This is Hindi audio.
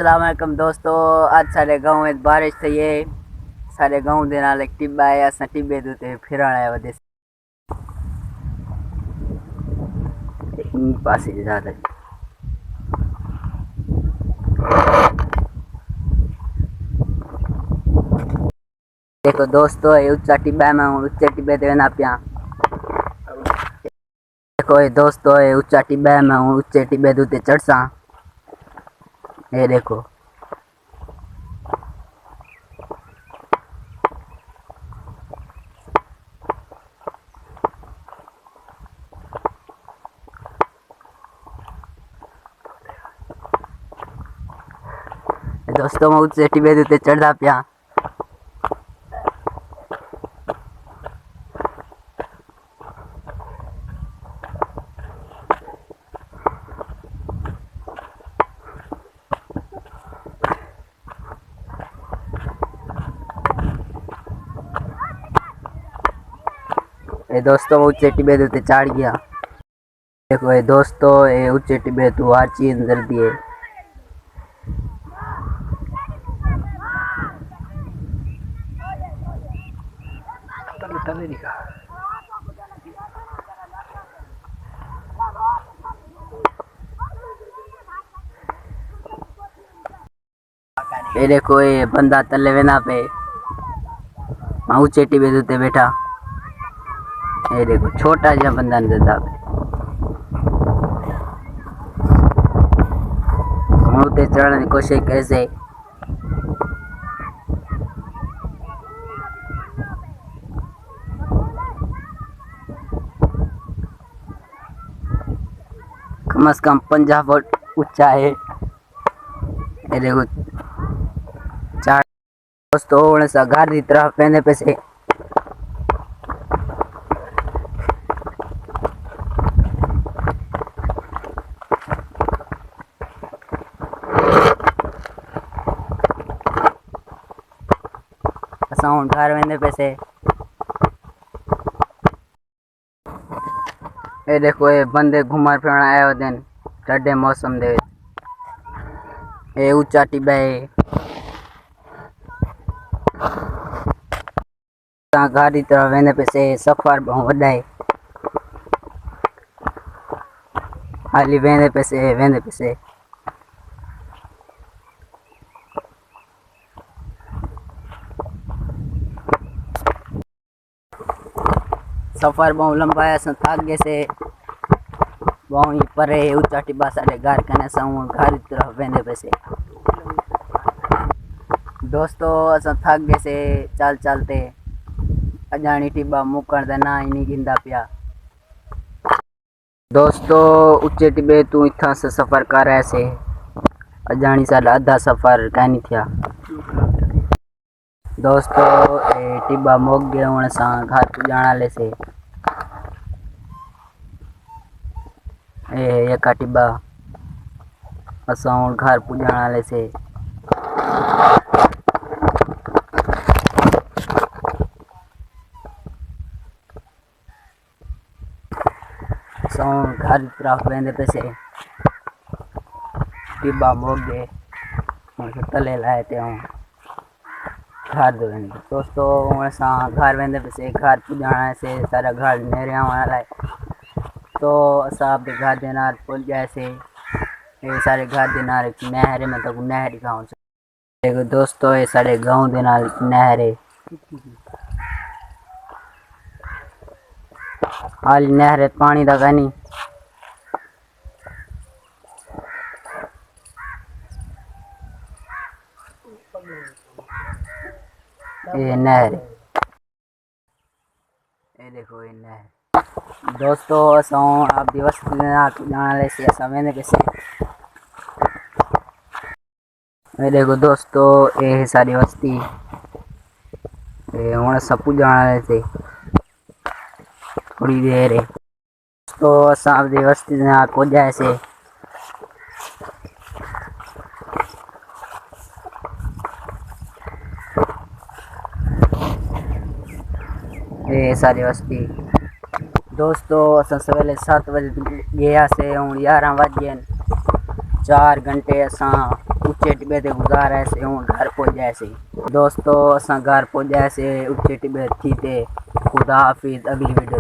अस्सलाम वालेकुम दोस्तों। आज सारे गांव में बारिश थी है। सारे गांव दे नाल एक टिब्बा है। असां टिब्बे दे ते फिरण आया वदे इन पासे जा रहे। देखो दोस्तों, ये ऊंचा टिब्बा में हूँ। ऊंचे टिब्बे ते ना पिया। देखो ये दोस्तों, ये ऊंचा टिब्बा में हूँ। ऊंचे टिब्बे ते चढ़सा। ये देखो दोस्तों, मैं ऊंचे टिब्बे ते चढ़दा पिया। ये दोस्तों, मैं ऊंचे टिब्बे ते चढ़ गया। देखो ये दोस्तों, ये ऊंचे टिब्बे तू हर चीज अंदर दिए। ये देखो ये बंदा तले वेना पे, मैं ऊंचे टिब्बे ते बैठा। ये देखो छोटा जा बंदा नजर आवे। हूँ ते चढ़ने की कोशिश कैसे। कम से कम 50 फुट ऊंचा है। ये देखो चार दोस्तों, उन सा घर की तरफ पहने पे से साउंड घर वेंदे पे से। ये देखो ये बंदे घूमर फिरण आए हो दिन ठंडे मौसम दे। ये ऊंचा टिब्बा है। घर की तरफ वेंदे पे से सफर बहुत वड्डा है। हाली वेंदे पे से सफर बहुत लंबा है। असां थक गए से। बहुत ही परे ऊंचा टिब्बा साढ़े घर कने साऊं घर की तरफ वेंदे पे से। दोस्तों, असां थक गए से चल चलते। अजानी टिब्बा मुकण दा ना ही नहीं गिंदा पिया। दोस्तों, ऊंचे टिब्बे तू इत्थां से सफर कर रहे से। अजानी साडा आधा सफर कहनी थिया। दोस्तों, ये टिब्बा मोग गए हुण सां घर पुजाण वाले से। ये का टिब्बा असां हुण घर पुजाण वाले से। असां घर की तरफ वेंदे पे से। टिब्बा मोग गए हुण तले लाए ते हूँ घर दे वेंदे। दोस्तों, हुण असां घर वेंदे पे से। घर पुजाण से सारा घर नेरिया वाला है। तो असां आपके घर दे नाल पुज गए से। ये सारे घर दे नाल एक नहर है। मैं तो नहर गाँव से देखो दोस्तों, ये सारे गाँव दे नाल नहर है। हाल नहर पानी दा का नहीं। ये नहर, ये देखो ये नहर। दोस्तों, असां आप दिवस जाने से असां वेंदे पे से। ये देखो दोस्तों, ये है सारी बस्ती। ये हुण असां पुजाण वाले से थोड़ी देर है। तो असां आपदी बस्ती दे नाल पुजाए से। ये सारी बस्ती। दोस्तों, असां सवेले 7 बजे गया से। हुण 11 बज गए। 4 घंटे असां उच्चे टिब्बे ते गुजारा से हूँ घर पहुंचा से दोस्तों असा घर पहुंचा से उच्चे टिब्बे थी ते खुदा हाफिज अगली वीडियो